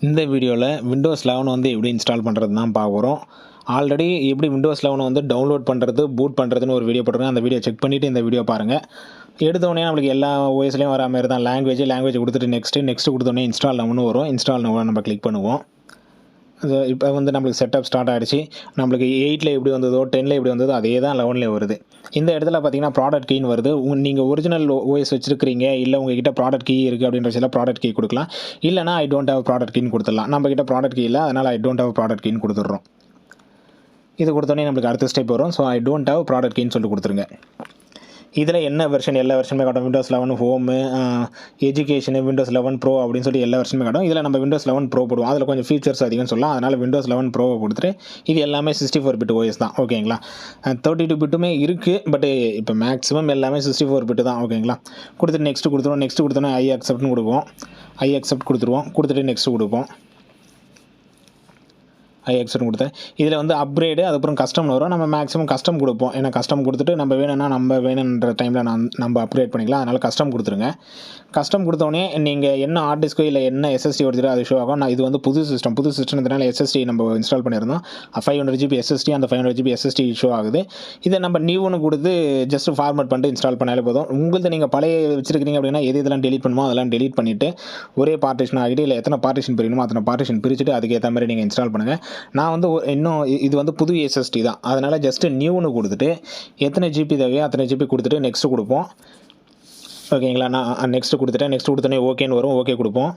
இந்த வீடியோவில் விண்டோஸ் 11 வந்து எப்படி இன்ஸ்டால் பண்ணுறது தான் பார்க்குறோம். ஆல்ரெடி எப்படி விண்டோஸ் 11 வந்து டவுன்லோட் பண்ணுறது, பூட் பண்ணுறதுன்னு ஒரு வீடியோ போட்டிருக்கேன். அந்த வீடியோ செக் பண்ணிவிட்டு இந்த வீடியோ பாருங்கள். எடுத்தோடனே நம்மளுக்கு எல்லா ஓஎஸ்லேயும் வர மாதிரி தான் லாங்குவேஜ் கொடுத்துட்டு நெக்ஸ்ட்டு கொடுத்தோடனே இன்ஸ்டால் நவுன்னு வரும். இன்ஸ்டால் நவுன்னு நம்ம கிளிக் பண்ணுவோம். இப்போ வந்து நம்மளுக்கு செட்டப் ஸ்டார்ட் ஆகிடுச்சு. நம்மளுக்கு 8ல் எப்படி வந்ததோ 10ல் எப்படி வந்ததோ அதே தான் 11ல் வருது. இந்த இடத்துல பார்த்தீங்கன்னா ப்ராடக்ட் கீன்னு வருது. நீங்கள் ஒரிஜினல் ஓஎஸ் வச்சுருக்கிறீங்க, இல்லை உங்ககிட்ட ப்ராடக்ட் கீ இருக்குது அப்படின்றதுல ப்ராடக்ட் கீ கொடுக்கலாம். இல்லைனா ஐ டோன்ட் ஹேவ் ப்ராடக்ட் கீன்னு கொடுத்துடலாம். நம்மக்கிட்ட ப்ராடக்ட் கீ இல்லை, அதனால் ஐ டோன்ட் ஹேவ் ப்ராடக்ட் கீன்னு கொடுத்துட்றோம். இது கொடுத்தோன்னே நம்மளுக்கு அடுத்த ஸ்டெப் வரும். So I don't have product கீன்னு சொல்லிட்டு கொடுத்துருங்க. இதில் என்ன வெர்ஷன் எல்லா வெர்ஷனுமே காட்டும். Windows 11 home, education, Windows 11 pro அப்படின்னு சொல்லி எல்லா வெர்ஷனுமே காட்டும். இதில் நம்ம விண்டோஸ் 11 ப்ரோ போடுவோம். அதில் கொஞ்சம் ஃபீச்சர்ஸ் அதிகம்னு சொல்லலாம். அதனால் விண்டோஸ் 11 ப்ரோவை கொடுத்துட்டு இது எல்லாமே 64 பிட் ஓஎஸ் தான். ஓகேங்களா. 32 பிட்டுமே இருக்குது, பட் இப்போ மேக்ஸிமம் எல்லாமே 64 பிட்டு தான். ஓகேங்களா. கொடுத்துட்டு நெக்ஸ்ட்டு கொடுத்துருவோம். நெக்ஸ்ட்டு கொடுத்தோன்னே ஐ அக்செப்ட்னு கொடுப்போம். ஐ அக்செப்ட் கொடுத்துருவோம். கொடுத்துட்டு நெக்ஸ்ட்டு கொடுப்போம். ஐ அக்செப்ட் கொடுத்தேன். இதில் வந்து அப்கிரேடு, அதுக்கப்புறம் கஸ்டம்னு வரும். நம்ம மேக்ஸிமம் கஸ்டம் கொடுப்போம். ஏன்னா கஸ்டம் கொடுத்துட்டு நம்ம வேணுன்ற டைமில் நம்ம அப்கிரேட் பண்ணிக்கலாம். அதனால் கஸ்டம் கொடுத்துருங்க. கஸ்டம் கொடுத்தோடனே நீங்கள் என்ன ஹார்ட் டிஸ்கோ இல்லை என்ன எஸ்எஸ்டி வருதோ அது ஷோ ஆகும். இது வந்து புது சிஸ்டம்னால எஸ்எஸ்டி நம்ம இன்ஸ்டால் பண்ணியிருந்தோம். 500 GB எஸ்எஸ்டி, அந்த 500 GB எஸ்எஸ்டி ஷோ ஆகுது. இதை நம்ம நியூன்னு கொடுத்து ஜஸ்ட் ஃபார்மேட் பண்ணிட்டு இன்ஸ்டால் பண்ணாலே போதும். உங்களுக்கு நீங்கள் பழைய வச்சிருக்கீங்க அப்படின்னா இதெல்லாம் டெலிட் பண்ணுமோ அதெல்லாம் டெலிட் பண்ணிவிட்டு ஒரே பார்ட்டிஷன் ஆகிட்டு, இல்லை எத்தனை பார்ட்டிஷன் பிரிக்கணுமோ அத்தனை பார்ட்டிஷன் பிரிச்சுட்டு அதுக்கேற்ற மாதிரி நீங்கள் இன்ஸ்டால் பண்ணுங்கள். நான் வந்து இன்னும் இது வந்து புது எஸ்எஸ்டி தான், அதனால் ஜஸ்ட்டு நியூன்னு கொடுத்துட்டு எத்தனை ஜிபி தேவையோ அத்தனை ஜிபி கொடுத்துட்டு நெக்ஸ்ட்டு கொடுப்போம். ஓகேங்களா. நான் நெக்ஸ்ட்டு கொடுத்துட்டேன். நெக்ஸ்ட் கொடுத்தோன்னே ஓகேன்னு வரும். ஓகே கொடுப்போம்.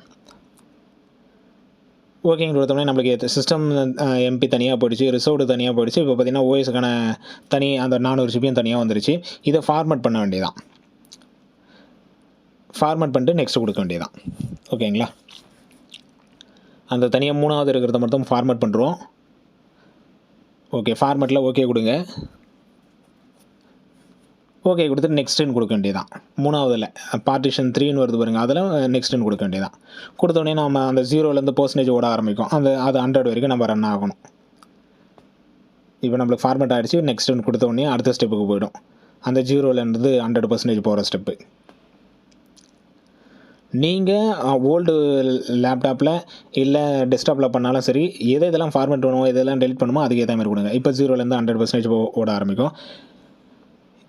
ஓகேன்னு கொடுத்தோம்னா நம்மளுக்கு சிஸ்டம் எம்பி தனியாக போயிடுச்சு, ரிசர்வ்டு தனியாக போயிடுச்சு. இப்போ பார்த்தீங்கன்னா ஓஎஸ்க்கான அந்த 400 ஜிபியும் தனியாக வந்துருச்சு. இதை ஃபார்மேட் பண்ண வேண்டியதான். ஃபார்மேட் பண்ணிட்டு நெக்ஸ்ட் கொடுக்க வேண்டியதான். ஓகேங்களா. அந்த தனியாக 3வது இருக்கிறத மட்டும் ஃபார்மேட் பண்ணுறோம். ஓகே, ஃபார்மேட்டில் ஓகே கொடுங்க. ஓகே கொடுத்துட்டு நெக்ஸ்ட்டுன்னு கொடுக்க வேண்டியதான். 3வதில் பார்ட்டிஷன் 3ன்னு வருது பாருங்கள், அதில் நெக்ஸ்ட்டுன்னு கொடுக்க வேண்டியதான். கொடுத்தோடனே நம்ம அந்த 0லேருந்து % ஓட ஆரம்பிக்கும். அது 100 வரைக்கும் நம்ம ரன் ஆகணும். இப்போ நம்மளுக்கு ஃபார்மேட் ஆகிடுச்சு. நெக்ஸ்ட்டுன்னு கொடுத்தோடனே அடுத்த ஸ்டெப்புக்கு போய்டும். அந்த 0லேருந்து 100% போகிற ஸ்டெப்பு. நீங்கள் ஓல்டு லேப்டாப்பில் இல்லை டெஸ்க்டாப்பில் பண்ணாலும் சரி, இதெல்லாம் ஃபார்மேட் பண்ணுவோம், இதெல்லாம் டெலிட் பண்ணுமோ அதுக்கு ஏற்ற மாதிரி கொடுங்க. இப்போ 0லேருந்து 100% ஓட ஆரம்பிக்கும்.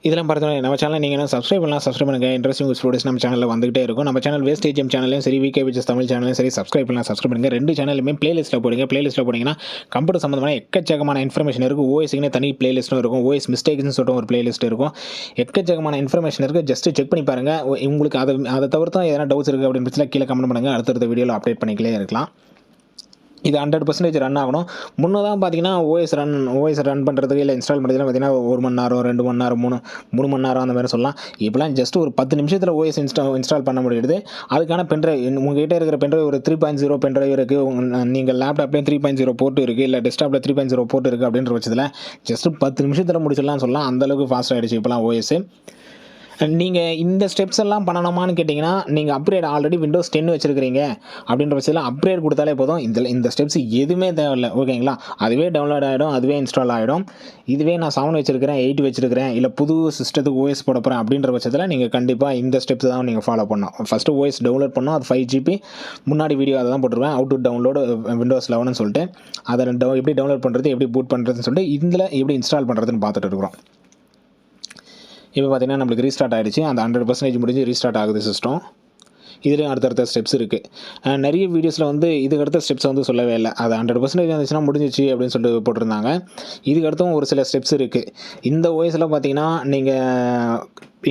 இதெல்லாம் பார்த்தோன்னா நம்ம சேனல் நீங்கள் என்ன சப்ஸ்கிரைப் பண்ணுங்கள். இன்ட்ரெஸ்டிங் ஸ்டூடெண்ட்ஸ் நம்ம சேனலில் வந்துகிட்டே இருக்கும். நம்ம சேனல் வேஸ்டேஜ் சேனலையும் சரி, விகே விஜஸ் தமிழ் சேனலையும் சரி சப்ஸ்கிரைப் பண்ணுங்கள். 2 சேனலுமே பிளேலிஸ்ட்டில் போனீங்கன்னா கம்ப்யூட்டர் சம்மந்தமான எக்கச்சக்கமான இன்ஃபர்மேஷன் இருக்குது. ஓஎஸ்க்குன்னு தனி பிளேலிஸ்ட்டும் இருக்கும். ஓஎஸ் மிஸ்டேக்ஸ்னு சொல்லிட்டு ஒரு பிளேலிஸ்ட் இருக்கும். எக்கச்சக்கமான இன்ஃபர்மேஷன் இருக்குது. ஜஸ்ட் செக் பண்ணி பாருங்கள். உங்களுக்கு அதை தவிர்த்து எதனா டவுட்ஸ் இருக்குது அப்படின்னு பிரச்சனை கீழே கமெண்ட் பண்ணுங்கள். அடுத்த வீடியோவில் அப்டேட் பண்ணிக்கிட்டே இருக்கலாம். இது 100% ரன் ஆகணும். முன்னதான் பார்த்தீங்கன்னா ஓஎஸ் ரன் பண்ணுறதுக்கு இல்லை இன்ஸ்டால் பண்ணுறதுலாம் பார்த்தீங்கன்னா 1 மணி நேரம், 2 மணி நேரம், 3 மணி நேரம் அந்த மாதிரி சொல்லலாம். இப்போலாம் ஜஸ்ட் ஒரு 10 நிமிஷத்தில் ஓஎஸ் இன்ஸ்டால் பண்ண முடியுது. அதுக்கான பென்ட்ரைவ் உங்கள்கிட்ட இருக்கிற பென்ட்ரைவ் ஒரு 3.0 பென்ட்ரைவ் இருக்குது. நீங்கள் லேப்டாப்லேயும் 3.0 போர்ட்டு இருக்குது, இல்லை டெஸ்க்டாப்பில் 3.0 போர்ட்டு இருக்குது அப்படின்ற பட்சத்தில் ஜஸ்ட் 10 நிமிஷத்தில் முடிச்சிடலாம் சொல்லலாம். அந்தளவுக்கு ஃபாஸ்ட் ஆகிடுச்சு இப்போலாம் ஓஎஸ். நீங்கள் இந்த ஸ்டெப்ஸ் எல்லாம் பண்ணணுமான்னு கேட்டிங்கன்னா, நீங்கள் அப்கிரேட் ஆல்ரெடி விண்டோஸ் 10 வச்சுருக்கிறீங்க அப்படின்ற பட்சத்தில் அப்கிரேட் கொடுத்தாலே போதும். இந்த ஸ்டெப்ஸ் எதுவுமே தேவையில்லை. ஓகேங்களா. அதுவே டவுன்லோட் ஆகிடும், அதுவே இன்ஸ்டால் ஆகிடும். இதுவே நான் 7 வச்சுருக்கிறேன், 8 வச்சுருக்கிறேன், இல்லை புது சிஸ்டத்துக்கு ஓஎஸ் போட போகிறேன் அப்படின்ற பட்சத்தில் நீங்கள் கண்டிப்பாக இந்த ஸ்டெப்ஸ் தான் நீங்கள் ஃபாலோ பண்ணணும். ஃபஸ்ட்டு ஓஎஸ் டவுன்லோட் பண்ணணும். அது 5 GB முன்னாடி வீடியோ அதை தான் போட்டுருவேன். ஹவ் டு டவுன்லோடு விண்டோஸ் 11 சொல்லிட்டு அதை எப்படி டவுன்லோட் பண்ணுறது, எப்படி பூட் பண்ணுறதுன்னு சொல்லிட்டு இதில் எப்படி இன்ஸ்டால் பண்ணுறதுன்னு பார்த்துட்டு இருக்கிறோம். இப்போ பார்த்தீங்கன்னா நம்மளுக்கு ரீஸ்டார்ட் ஆகிடுச்சு. அந்த 100% முடிஞ்சு ரீஸ்டார்ட் ஆகுது சிஸ்டம். இதுலேயும் அடுத்தடுத்த ஸ்டெப்ஸ் இருக்குது. நிறைய வீடியோஸில் வந்து இதுக்கு அடுத்த ஸ்டெப்ஸ் வந்து சொல்லவே இல்லை. அது 100% இருந்துச்சுன்னா முடிஞ்சிச்சு அப்படின்னு சொல்லிட்டு போட்டிருந்தாங்க. இதுக்கு அடுத்தும் ஒரு சில ஸ்டெப்ஸ் இருக்குது. இந்த ஓஎஸில் பார்த்தீங்கன்னா நீங்கள்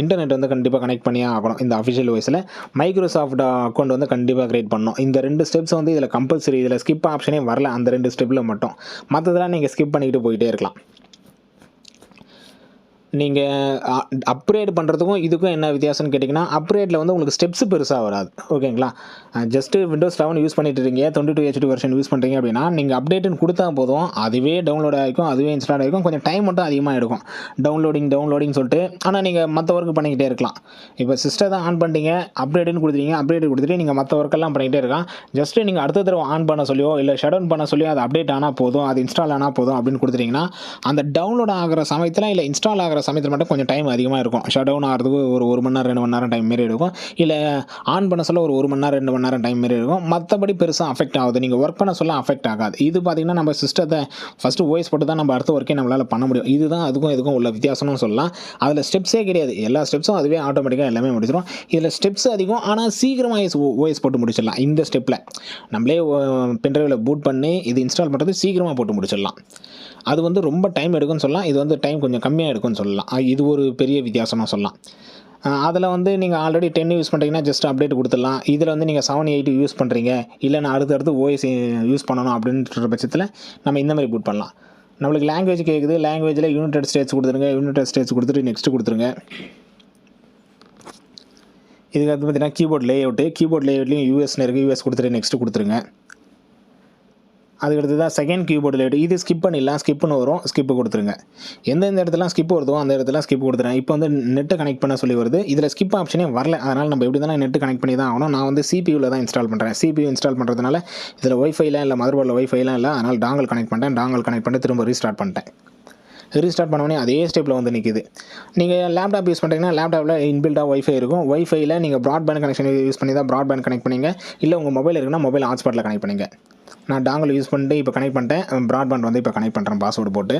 இன்டர்நெட் வந்து கண்டிப்பாக கனெக்ட் பண்ணியே ஆகணும். இந்த அஃபிஷியல் ஓஎஸில் மைக்ரோசாஃப்ட் அக்கௌண்ட் வந்து கண்டிப்பாக க்ரியேட் பண்ணணும். இந்த 2 ஸ்டெப்ஸ் வந்து இதில் கம்பல்சரி. இதில் ஸ்கிப் ஆப்ஷனே வரல அந்த 2 ஸ்டெப்பில் மட்டும். மற்றதெல்லாம் நீங்கள் ஸ்கிப் பண்ணிக்கிட்டு போயிட்டே இருக்கலாம். நீங்கள் அப்கிரேட் பண்ணுறதுக்கும் இதுக்கும் என்ன வித்தியாசம்னு கேட்டிங்கன்னா, அப்கிரேடில் வந்து உங்களுக்கு ஸ்டெப்ஸ் பெருசாக வராது. ஓகேங்களா. ஜஸ்ட்டு விண்டோஸ் 11 யூஸ் பண்ணிட்டு இருக்கீங்க, 22 வெர்ஷன் யூஸ் பண்ணுறீங்க அப்படின்னா நீங்கள் அப்டேட்டுன்னு கொடுத்தா போதும், அதுவே டவுன்லோட் ஆகிக்கும், அதுவே இன்ஸ்டால் ஆகிக்கும். கொஞ்சம் டைம் மட்டும் அதிகமாக எடுக்கும் டவுன்லோடிங் சொல்லிட்டு. ஆனால் நீங்கள் மற்ற ஒர்க்கு பண்ணிக்கிட்டே இருக்கலாம். இப்போ சிஸ்டத்தை ஆன் பண்ணிட்டீங்க, அப்டேட்டுன்னு கொடுத்துட்டு நீங்கள் மற்ற ஒர்க்கெல்லாம் பண்ணிக்கிட்டே இருக்கலாம். ஜஸ்ட்டு நீங்கள் அடுத்த தடவை ஆன் பண்ண சொல்லியோ இல்லை ஷட் டவுன் பண்ண சொல்லியோ அது அப்டேட் ஆனால் போதும், அது இன்ஸ்டால் ஆனால் போதும் அப்படின்னு கொடுத்துட்டிங்கன்னா அந்த டவுன்லோட் ஆகிற சமயத்தில் இல்லை இன்ஸ்டால் ஆகிற சமயத்தில் மட்டும் கொஞ்சம் டைம் அதிகமாக இருக்கும். ஷட் டவுன் ஆகிறதுக்கு ஒரு 1 மணி நேரம் 2 மணி நேரம் டைம் மாரி எடுக்கும். இல்லை ஆன் பண்ண சொல்ல ஒரு 1 மணி நேரம் 2 மணி நேரம் டைம் மாரி இருக்கும். மற்றபடி பெருசாக அஃபெக்ட் ஆகுது. நீங்கள் ஒர்க் பண்ண சொல்ல அஃபெக்ட் ஆகாது. இது பார்த்தீங்கன்னா நம்ம சிஸ்டத்தை ஃபஸ்ட்டு ஓஎஸ் போட்டு தான் நம்ம அடுத்த ஒர்க்கே நம்மளால் பண்ண முடியும். இதுதான் அதுக்கும் இதுக்கும் உள்ள வித்தியாசம்னு சொல்லலாம். அதில் ஸ்டெப்ஸே கிடையாது. எல்லா ஸ்டெப்ஸும் அதுவே ஆட்டோமேட்டிக்காக எல்லாமே முடிச்சிடும். இதில் ஸ்டெப்ஸ் அதிகம், ஆனால் சீக்கிரமாக ஓஎஸ் போட்டு முடிச்சிடலாம். இந்த ஸ்டெப்பில் நம்மளே பென்ட்ரைவில் பூட் பண்ணி இது இன்ஸ்டால் பண்ணுறது சீக்கிரமாக போட்டு முடிச்சிடலாம். அது வந்து ரொம்ப டைம் எடுக்கும்னு சொல்லலாம். இது வந்து டைம் கொஞ்சம் கம்மியாக எடுக்கும்னு சொல்லலாம். இது ஒரு பெரிய வித்தியாசமாக சொல்லலாம். அதில் வந்து நீங்கள் ஆல்ரெடி 10 யூஸ் பண்ணுறீங்கன்னா ஜஸ்ட் அப்டேட் கொடுத்துடலாம். இதில் வந்து நீங்கள் 7, 8 யூஸ் பண்ணுறீங்க, இல்லை நான் அடுத்தடுத்து ஓஎஸ் யூஸ் பண்ணணும் அப்படின்ற பட்சத்தில் நம்ம இந்த மாதிரி பூட் பண்ணலாம். நம்மளுக்கு லாங்குவேஜ் கேட்குது. லாங்குவேஜில் யுனைடெட் ஸ்டேட்ஸ் கொடுத்துருங்க. யுனைடெட் ஸ்டேட்ஸ் கொடுத்துட்டு நெக்ஸ்ட் கொடுத்துருங்க. இதுக்கு அடுத்து பார்த்தீங்கன்னா கீபோர்ட் லேஅவுட்லேயும் யூஎஸ்னு இருக்குது. யூஎஸ் கொடுத்துட்டு நெக்ஸ்ட் கொடுத்துருங்க. அதுக்கடுத்து தான் செகண்ட் கீபோர்டு லேஅவுட். இது ஸ்கிப் பண்ணிடலாம். ஸ்கிப்னு வரும். ஸ்கிப்பு கொடுத்துருங்க. எந்தெந்த இடத்துலாம் ஸ்கிப் வருதோ அந்த இடத்துல ஸ்கிப் கொடுத்துருங்க. இப்போ வந்து நெட்டை கனெக்ட் பண்ண சொல்லி வருது. இதில் ஸ்கிப் ஆப்ஷனே வரல. அதனால் நம்ம எப்படி தானே நெட்டு கனெக்ட் பண்ணி தான் ஆகணும். நான் வந்து சிபியூவில் தான் இன்ஸ்டால் பண்ணுறேன். சிபியூ இன்ஸ்டால் பண்ணுறதுனால இதில் ஒய்ஃபைலாம் இல்லை, மதர் போர்டில் ஒய்ஃபைலாம் இல்லை. அதனால் டாங்கல் கனெக்ட் பண்ணிட்டேன். டாங்கல் கனெக்ட் பண்ணி திரும்ப ரீஸ்டார்ட் பண்ணிட்டேன். ரீஸ்டார்ட் பண்ணோடனே அதே ஸ்டெப்பில் வந்து நிற்குது. நீங்கள் லேப்டாப் யூஸ் பண்ணுறீங்கன்னா லேப்டாப்பில் இன்பில்டாக ஒய்ஃபை இருக்கும். ஒய்ஃபையில் நீங்கள் ப்ராட்பேண்ட் கனெக்ஷன் யூஸ் பண்ணி தான் ப்ராட்பேண்ட் கனெக்ட் பண்ணிங்க. இல்லை உங்கள் மொபைல் இருக்குன்னா மொபைல் ஹாட்ஸ்பாட்டில் கனெக்ட் பண்ணிங்க. நான் டாங்கல் யூஸ் பண்ணிட்டு இப்போ கனெக்ட் பண்ணிட்டேன். ப்ராட்பேண்ட் வந்து இப்போ கனெக்ட் பண்ணுறேன் பாஸ்வேர்டு போட்டு.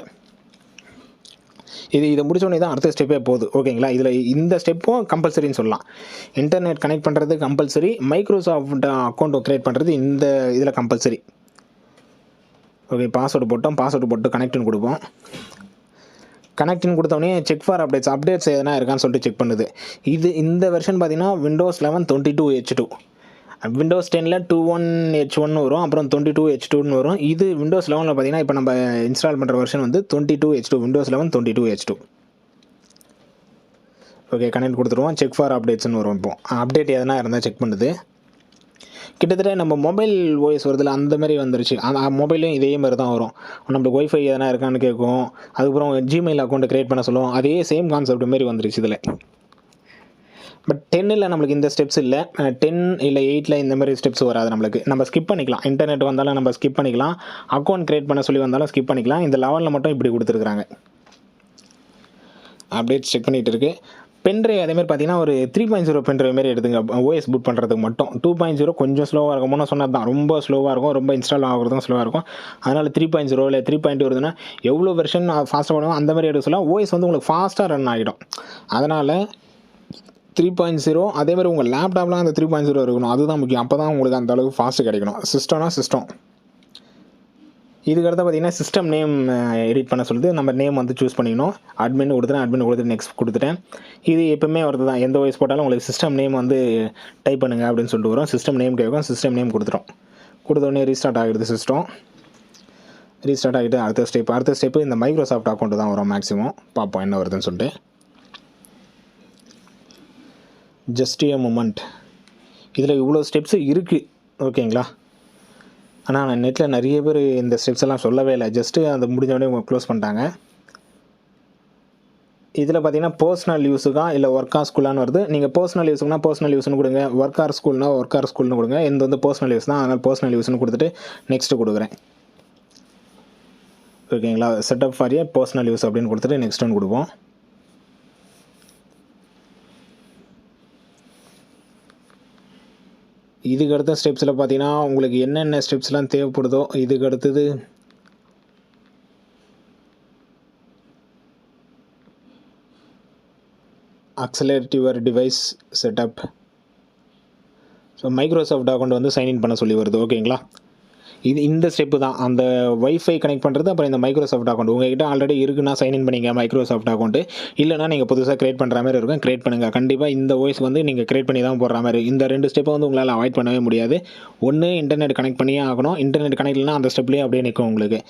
இதை முடிச்சோடனே தான் அடுத்த ஸ்டெப்பே போகுது. ஓகேங்களா? இதில் இந்த ஸ்டெப்பும் கம்பல்சரின்னு சொல்லலாம். இன்டர்நெட் கனெக்ட் பண்ணுறது கம்பல்சரி. மைக்ரோசாஃப்ட் அக்கௌண்ட் க்ரியேட் பண்ணுறது இந்த இதில் கம்பல்சரி. ஓகே, பாஸ்வேர்டு போட்டோம். பாஸ்வேர்டு போட்டு கனெக்ட்னு கொடுப்போம். கனெக்ட்னு கொடுத்தோடனே செக் ஃபார் அப்டேட்ஸ் எதனா இருக்கான்னு சொல்லிட்டு செக் பண்ணுது. இந்த வெர்ஷன் பார்த்தீங்கன்னா Windows 11 22H2. Windows 10ல் 21H1 வரும். அப்புறம் 22H2ன்னு வரும். இது Windows 11ல் பார்த்தீங்கன்னா இப்போ நம்ம இன்ஸ்டால் பண்ணுற வெர்ஷன் வந்து 22H2. Windows 11 22H2. Okay, connect கொடுத்துருவோம். செக் ஃபார் அப்டேட்ஸ்னு வரும். இப்போ அப்டேட் எதனா இருந்தால் செக் பண்ணுது. கிட்டத்தட்ட நம்ம மொபைல் ஓஎஸ் வருதில்ல, அந்த மாதிரி வந்துருச்சு. மொபைலையும் இதே மாதிரி தான் வரும். நம்மளுக்கு ஒய்ஃபை எதனா இருக்கான்னு கேட்கும். அதுக்கப்புறம் ஜிமெயில் அக்கௌண்ட்டை க்ரியேட் பண்ண சொல்லுவோம். அதே சேம் கான்செப்ட் மாரி வந்துருச்சு இதில். பட் 10ல் நம்மளுக்கு இந்த ஸ்டெப்ஸ் இல்லை. 10 இல்லை 8ல் இந்த மாதிரி ஸ்டெப்ஸ் வராது நம்மளுக்கு. நம்ம ஸ்கிப் பண்ணிக்கலாம். இன்டர்நெட் வந்தாலும் நம்ம ஸ்கிப் பண்ணிக்கலாம். அக்கௌண்ட் க்ரியேட் பண்ண சொல்லி வந்தாலும் ஸ்கிப் பண்ணிக்கலாம். இந்த 11ல் மட்டும் இப்படி கொடுத்துருக்குறாங்க. அப்டேட் செக் பண்ணிகிட்டு இருக்குது. பென்ட்ரைவ் அதேமாதிரி பார்த்தீங்கன்னா ஒரு 3.0 பென்ட்ரைவ் மாரி எடுத்துங்க. ஓஎஸ் பூட் பண்ணுறதுக்கு மட்டும். 2.0 கொஞ்சம் ஸ்லோவாக இருக்கும். முன்னே சொன்னது தான், ரொம்ப ஸ்லோவாக இருக்கும். ரொம்ப இன்ஸ்டால் ஆகிறதுக்கும் ஸ்லோவாக இருக்கும். அதனால் 3.0 இல்லை 3.2 வருதுன்னா எவ்வளோ வெர்ஷன் ஃபாஸ்ட்டாக பண்ணுவோம் அந்த மாதிரி எடுக்க சொல்லலாம். ஓஎஸ் வந்து உங்களுக்கு ஃபாஸ்ட்டாக ரன் ஆகிடும். அதனால் 3.0 அதேமாதிரி உங்கள் லேப்டாப்லாம் அந்த 3.0 இருக்கணும். அதுதான் முக்கியம். அப்போ தான் உங்களுக்கு அந்த அளவுக்கு ஃபாஸ்ட்டு கிடைக்கணும். சிஸ்டம்னா சிஸ்டம். இதுக்கடுத்து பார்த்தீங்கன்னா சிஸ்டம் நேம் எடிட் பண்ண சொல்லுது. நம்ம நேம் வந்து சூஸ் பண்ணிக்கணும். அட்மின் கொடுத்துட்டு நெக்ஸ்ட் கொடுத்துட்டேன். இது எப்பவுமே வருது தான். எந்த வாய்ஸ் போட்டாலும் உங்களுக்கு சிஸ்டம் நேம் வந்து டைப் பண்ணுங்கள் அப்படின்னு சொல்லிட்டு வரும். சிஸ்டம் நேம் கேட்கும். சிஸ்டம் நேம் கொடுத்துட்டோம். கொடுத்தோடனே ரீஸ்டார்ட் ஆகிடுது சிஸ்டம். ரீஸ்டார்ட் ஆகிட்டு அடுத்த ஸ்டெப்பு இந்த மைக்ரோசாஃப்ட் அக்கௌண்ட்டு தான் வரும் மேக்ஸிமம். பார்ப்போம் என்ன வருதுன்னு சொல்லிட்டு. Just a moment. இதில் இவ்வளோ ஸ்டெப்ஸு இருக்குது. ஓகேங்களா? ஆனால் நான் நெட்டில் நிறைய பேர் இந்த ஸ்டெப்ஸ் எல்லாம் சொல்லவே இல்லை. ஜஸ்ட்டு அது முடிஞ்சவொடனே க்ளோஸ் பண்ணிட்டாங்க. இதில் பார்த்தீங்கன்னா பர்சனல் யூஸுக்கா இல்லை ஒர்க் ஆர் ஸ்கூலான்னு வருது. நீங்கள் பர்சனல் யூஸுக்குனா பர்சனல் யூஸ்னு கொடுங்க. ஒர்க் ஆர் ஸ்கூல்னு கொடுங்க. இந்த வந்து பர்சனல் யூஸ் தான். அதனால் பர்சனல் யூஸ்னு கொடுத்துட்டு நெக்ஸ்ட்டு கொடுக்குறேன். ஓகேங்களா? Setup for A personal use அப்படின்னு கொடுத்துட்டு நெக்ஸ்ட் ஒன்று கொடுப்போம். இதுக்கு அடுத்த ஸ்டெப்ஸில் பார்த்தீங்கன்னா உங்களுக்கு என்னென்ன ஸ்டெப்ஸ்லாம் தேவைப்படுதோ இதுக்கு அடுத்தது accelerate your device setup. So Microsoft account வந்து சைன்இன் பண்ண சொல்லி வருது. ஓகேங்களா? இந்த ஸ்டெப்பு தான். அந்த ஒய்ஃபை கனெக்ட் பண்ணுறது. அப்புறம் இந்த மைக்ரோசாஃப்ட் அக்கௌண்ட் உங்கள்கிட்ட ஆல்ரெடி இருக்குன்னா சைன்இன் பண்ணிங்க மைக்ரோசாஃப்ட் அக்கௌண்ட்டு. இல்லைனா நீங்கள் புதுசாக க்ரியேட் பண்ணுற மாதிரி இருக்கும். க்ரியேட் பண்ணுங்கள். கண்டிப்பாக இந்த வாய்ஸ் வந்து நீங்கள் க்ரியேட் பண்ணி தான் போடுற மாதிரி. இந்த 2 ஸ்டெப்பை வந்து உங்களால் அவாய்ட் பண்ணவே முடியாது. ஒன்று இன்டர்நெட் கனெக்ட் பண்ணியே ஆகணும். இன்டர்நெட் கனெக்ட் இல்லைனா அந்த ஸ்டெப்லேயே அப்படியே நிற்கும் உங்களுக்கு.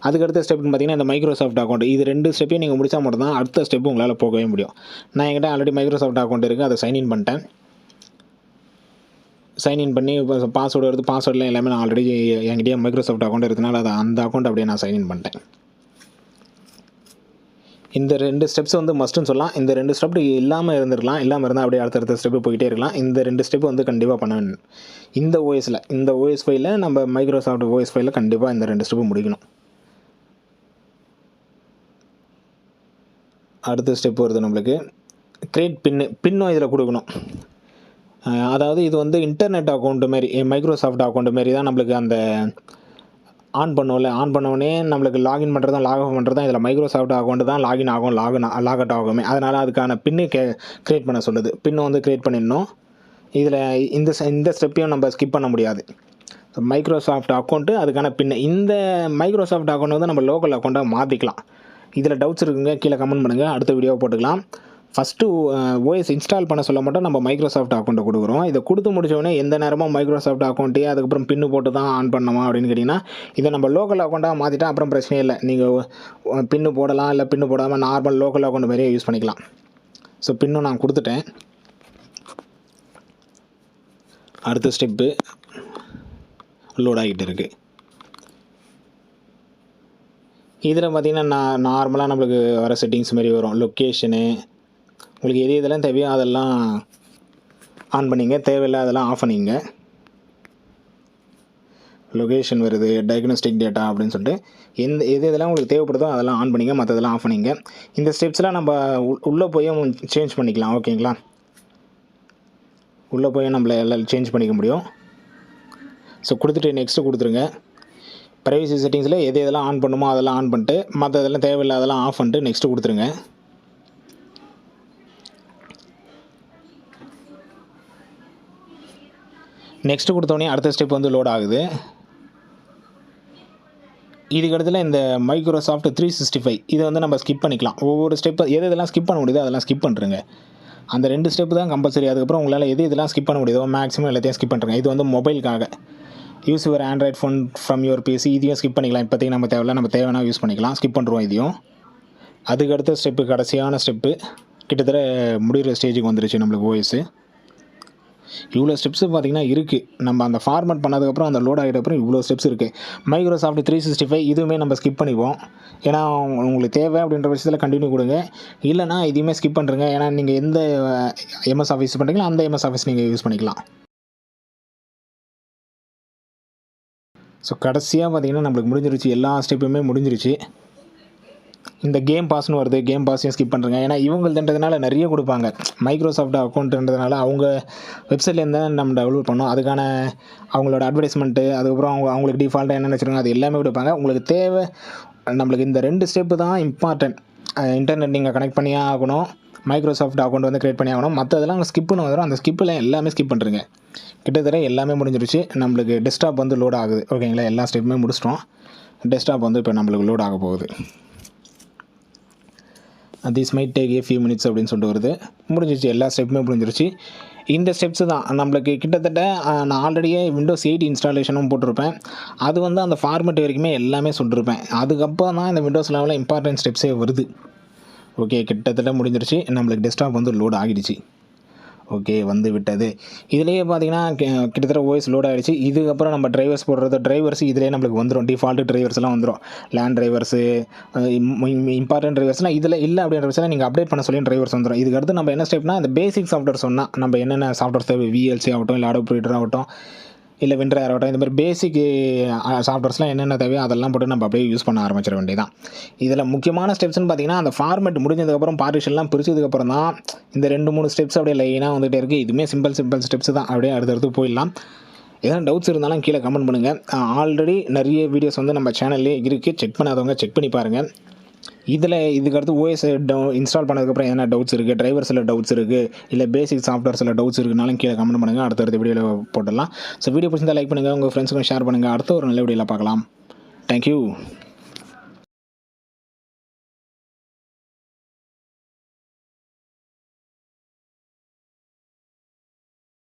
அதுக்கடுத்த ஸ்டெப்னு பார்த்தீங்கன்னா இந்த மைக்ரோசாஃப்ட் அக்கௌண்ட். இது 2 ஸ்டெப்பையும் நீங்கள் முடிச்சா மட்டும் தான் அடுத்த ஸ்டெப்பு உங்களால் போகவே முடியும். நான் என்கிட்ட ஆல்ரெடி மைக்ரோசாஃப்ட் அக்கௌண்ட் இருக்குது. அதை சைன்இன் பண்ணிட்டேன். சைன்இன் பண்ணி இப்போ பாஸ்வேர்டு வருது. பாஸ்வேர்டில் எல்லாமே நான் ஆல்ரெடி என்கிட்டயே மைக்ரோசாஃப்ட் அக்கௌண்ட் இருக்கிறதுனால அந்த அக்கௌண்ட் அப்படியே நான் சைன்இன் பண்ணிட்டேன். இந்த 2 ஸ்டெப்ஸ் வந்து மஸ்ட்டுன்னு சொல்லலாம். இந்த 2 ஸ்டெப் இல்லாமல் இருந்திருக்கலாம். இல்லாமல் இருந்தால் அப்படியே அடுத்தடுத்த ஸ்டெப்பு போயிட்டே இருக்கலாம். இந்த 2 ஸ்டெப் வந்து கண்டிப்பாக பண்ண வேணும். இந்த ஓஎஸ் ஃபைலில் நம்ம மைக்ரோசாஃப்ட் ஓஎஸ் ஃபைலில் கண்டிப்பாக இந்த 2 ஸ்டெப்பு முடிக்கணும். அடுத்த ஸ்டெப் வருது நம்மளுக்கு. கிரியேட் பின்னும் இதில் கொடுக்கணும். அதாவது இது வந்து இன்டர்நெட் அக்கௌண்ட் மாரி, மைக்ரோசாஃப்ட் அக்கௌண்ட் மாரி தான் நம்மளுக்கு அந்த ஆன் பண்ணுவோம்ல, ஆன் பண்ணோடனே நம்மளுக்கு லாகின் பண்ணுறதும் லாக் ஆஃப் பண்ணுறதும் இதில் மைக்ரோசாஃப்ட் அக்கௌண்ட் தான் லாகின் ஆகும், லாக் அவுட் ஆகுமே. அதனால் அதுக்கான பின்னு கிரியேட் பண்ண சொல்லுது. பின்னு வந்து கிரியேட் பண்ணிடணும். இதில் இந்த ஸ்டெப்பையும் நம்ம ஸ்கிப் பண்ண முடியாது. மைக்ரோசாஃப்ட் அக்கௌண்ட்டு, அதுக்கான பின்னு. இந்த மைக்ரோசாஃப்ட் அக்கௌண்ட் வந்து நம்ம லோக்கல் அக்கௌண்ட்டாக மாற்றிக்கலாம். இதில் டவுட்ஸ் இருக்குங்க, கீழே கமெண்ட் பண்ணுங்கள், அடுத்த வீடியோவை போட்டுக்கலாம். ஃபஸ்ட்டு ஓஎஸ் இன்ஸ்டால் பண்ண சொல்ல மட்டும் நம்ம மைக்ரோசாஃப்ட் அக்கௌண்ட்டை கொடுக்குறோம். இதை கொடுத்து முடிச்சோடனே எந்த நேரமும் மைக்ரோசாஃப்ட் அக்கௌண்ட்டே அதுக்கப்புறம் பின்னு போட்டு தான் ஆன் பண்ணணுமா அப்படின்னு கேட்டிங்கன்னா, இதை நம்ம லோக்கல் அக்கௌண்ட்டாக மாற்றிட்டா அப்புறம் பிரச்சனையே இல்லை. நீங்கள் பின்னு போடலாம், இல்லை பின்னு போடாமல் நார்மல் லோக்கல் அக்கௌண்ட் மாதிரியே யூஸ் பண்ணிக்கலாம். ஸோ பின்னும் நான் கொடுத்துட்டேன். அடுத்த ஸ்டெப்பு லோட் ஆகிட்டு இருக்குது. இதில் பார்த்திங்கன்னா நார்மலாக நம்மளுக்கு வர செட்டிங்ஸ் மாதிரி வரும். லொக்கேஷனு, உங்களுக்கு எது இதெல்லாம் தேவையோ அதெல்லாம் ஆன் பண்ணிங்க, தேவையில்லை அதெல்லாம் ஆஃப் பண்ணிங்க. லொக்கேஷன் வருது, டயக்னோஸ்டிக் டேட்டா அப்படின்னு சொல்லிட்டு எது இதெல்லாம் உங்களுக்கு தேவைப்படுதோ அதெல்லாம் ஆன் பண்ணிங்க, மற்றதெல்லாம் ஆஃப் பண்ணிங்க. இந்த ஸ்டெப்ஸ்லாம் நம்ம உள்ளே போய் சேஞ்ச் பண்ணிக்கலாம். ஓகேங்களா? உள்ளே போய் நம்மளை எல்லாம் சேஞ்ச் பண்ணிக்க முடியும். ஸோ கொடுத்துட்டு நெக்ஸ்ட்டு கொடுத்துருங்க. ப்ரைவசி செட்டிங்ஸில் எது இதெல்லாம் ஆன் பண்ணுமோ அதெல்லாம் ஆன் பண்ணிட்டு, மற்ற இதெல்லாம் தேவையில்லாதெல்லாம் ஆஃப் பண்ணிட்டு நெக்ஸ்ட்டு கொடுத்துருங்க. நெக்ஸ்ட்டு கொடுத்தோடனே அடுத்த ஸ்டெப் வந்து லோட் ஆகுது. இதுக்கடுத்துல இந்த மைக்ரோசாஃப்ட் 365 இதை வந்து நம்ம ஸ்கிப் பண்ணிக்கலாம். ஒவ்வொரு ஸ்டெப்பு இதெல்லாம் ஸ்கிப் பண்ண முடியுதோ அதெல்லாம் ஸ்கிப் பண்ணுறங்க. அந்த 2 ஸ்டெப்பு தான் கம்பல்சரி. அதுக்கப்புறம் உங்களால் இதெல்லாம் ஸ்கிப் பண்ண முடியுதோ மேக்ஸிமம் எல்லாத்தையும் ஸ்கிப் பண்ணுறங்க. இது வந்து மொபைலுக்காக. Use your Android phone from your PC, இதையும் ஸ்கிப் பண்ணிக்கலாம். இப்போதைக்கு நம்ம தேவையில்ல, நம்ம தேவைன்னா யூஸ் பண்ணிக்கலாம். ஸ்கிப் பண்ணுறோம் இதையும். அதுக்கடுத்த ஸ்டெப்பு, கடைசியான ஸ்டெப்பு, கிட்டத்தட்ட முடிகிற ஸ்டேஜுக்கு வந்துருச்சு நம்மளுக்கு ஓஎஸ். இவ்வளோ ஸ்டெப்ஸு பார்த்திங்கன்னா இருக்குது. நம்ம அந்த ஃபார்மேட் பண்ணதுக்கப்புறம் அந்த லோட் ஆகிட்ட அப்புறம் இவ்வளோ ஸ்டெப்ஸ் இருக்குது. மைக்ரோசாஃப்ட் 365 இதுவுமே நம்ம ஸ்கிப் பண்ணிப்போம். ஏன்னா உங்களுக்கு தேவை அப்படின்ற விஷயத்தில் கண்டினியூ கொடுங்க. இல்லைனா இதையுமே ஸ்கிப் பண்ணுறங்க. ஏன்னா நீங்கள் எந்த எம்எஸ் ஆஃபீஸ் யூஸ் பண்ணுறீங்களோ அந்த எம்எஸ் ஆஃபீஸ் நீங்கள் யூஸ் பண்ணிக்கலாம். ஸோ கடைசியாக பார்த்திங்கன்னா நம்மளுக்கு முடிஞ்சிருச்சு, எல்லா ஸ்டெப்புமே முடிஞ்சிருச்சு. இந்த கேம் பாஸ்னு வருது, கேம் பாஸையும் ஸ்கிப் பண்ணுறங்க. ஏன்னா இவங்கள்துன்றதுனால நிறைய கொடுப்பாங்க. மைக்ரோசாஃப்ட் அக்கௌண்ட்டுன்றதுனால அவங்க வெப்சைட்லேருந்து தான் நம்ம டவுன்லோட் பண்ணோம். அதுக்கான அவங்களோட அட்வர்டைஸ்மெண்ட்டு, அதுக்கப்புறம் அவங்களுக்கு டிஃபால்ட்டாக என்ன நினச்சிருக்காங்க அது எல்லாமே கொடுப்பாங்க. உங்களுக்கு தேவை நம்மளுக்கு இந்த 2 ஸ்டெப்பு தான் இம்பார்ட்டன்ட். இன்டர்நெட் நீங்கள் கனெக்ட் பண்ணியே ஆகணும், மைக்ரோசாஃப்ட் அக்கௌண்ட் வந்து க்ரியேட் பண்ணி ஆகணும். மற்றதெல்லாம் ஸ்கிப்புன்னு வந்துடும். அந்த ஸ்கிப்பில் எல்லாமே ஸ்கிப் பண்ணுறங்க. கிட்டத்தட்ட எல்லாமே முடிஞ்சிருச்சு. நம்மளுக்கு டெஸ்க்டாப் வந்து லோட் ஆகுது. ஓகேங்களா? எல்லா ஸ்டெப்புமே முடிச்சிட்டோம். டெஸ்க்டாப் வந்து இப்போ நம்மளுக்கு லோட் ஆக போகுது. This might take a few minutes அப்படின்னு சொல்லிட்டு வருது. முடிஞ்சிருச்சு, எல்லா ஸ்டெப்புமே முடிஞ்சிருச்சு. இந்த ஸ்டெப்ஸு தான் நம்மளுக்கு கிட்டத்தட்ட நான் ஆல்ரெடியே Windows 8 இன்ஸ்டாலேஷனும் போட்டிருப்பேன். அது வந்து அந்த ஃபார்மேட் வரைக்குமே எல்லாமே சொல்லியிருப்பேன். அதுக்கப்புறம் தான் இந்த Windows 11 இம்பார்ட்டன்ட் ஸ்டெப்ஸே வருது. ஓகே, கிட்டத்தட்ட முடிஞ்சிருச்சு. நம்மளுக்கு டெஸ்க்டாப் வந்து லோட் ஆகிடுச்சு. ஓகே, வந்து விட்டது. இதிலேயே பார்த்தீங்கன்னா கிட்டத்தட்ட ஓஎஸ் லோட் ஆகிடுச்சு. இதுக்கப்புறம் நம்ம டிரைவர்ஸ் போடுறது, டிரைவர்ஸ் இதிலே நம்மளுக்கு வந்துடும். டிஃபால்ட்டு டிரைவர்ஸ்லாம் வந்துடும். லேண்ட் டிரைவர்ஸு, இம்பார்ட்டன்ட் டிரைவர்ஸ்லாம் இதில் இல்லை அப்படின்ற விஷயம் நீங்கள் அப்டேட் பண்ண சொல்லி டிரைவர்ஸ் வந்துடும். இதுக்கடுத்து நம்ம என்ன ஸ்டெப்னா, இந்த பேசிக் சாஃப்ட்வேர் சொன்னால் நம்ம என்னென்ன சாஃப்ட்வேர்ஸ் தேவை, விஎல்சி ஆகட்டும், இல்லை அடோப் ரீடர் ஆகட்டும், இல்லை விண்டர் ஆகட்டும், இந்த மாதிரி பேசிக் சாஃப்ட்வேர்ஸ்லாம் என்னென்ன தேவையோ அதெல்லாம் போட்டு நம்ம அப்படியே யூஸ் பண்ண ஆரம்பிச்சிட வேண்டியதான். இதில் முக்கியமான ஸ்டெப்ஸ்னு பார்த்தீங்கன்னா, அந்த ஃபார்மேட் முடிஞ்சதுக்கப்புறம் பார்ட்டிஷன்லாம் பிரிச்சதுக்கப்புறம் தான் இந்த 2-3 ஸ்டெப்ஸ் அப்படியே லைனாக வந்துகிட்டே இருக்குது. இதுவுமே சிம்பிள் ஸ்டெப்ஸ் தான். அப்படியே அடுத்தடுத்து போயிடலாம். எதாவது டவுட்ஸ் இருந்தாலும் கீழே கமெண்ட் பண்ணுங்கள். ஆல்ரெடி நிறைய வீடியோஸ் வந்து நம்ம சேனல்லே இருக்குது. செக் பண்ணாதவங்க செக் பண்ணி பாருங்கள். இதுக்கடுத்து ஓஎஸ் இன்ஸ்டால் பண்ணதுக்கப்புறம் எதனா டவுட்ஸ் இருக்குது, டிரைவர்ஸில் டவுட்ஸ் இருக்குது, இல்லை பேசிக் சாஃப்ட்வேர்ஸில் டவுட்ஸ் இருக்குனாலும் கீழே கமெண்ட் பண்ணுங்கள். அடுத்த வீடியோவில் போட்டுடலாம். ஸோ வீடியோ பிடிச்சிருந்தால் லைக் பண்ணுங்கள், உங்கள் ஃப்ரெண்ட்ஸுக்கும் ஷேர் பண்ணுங்கள். அடுத்த ஒரு நல்ல வீடியோவில் பார்க்கலாம். தேங்க்யூ.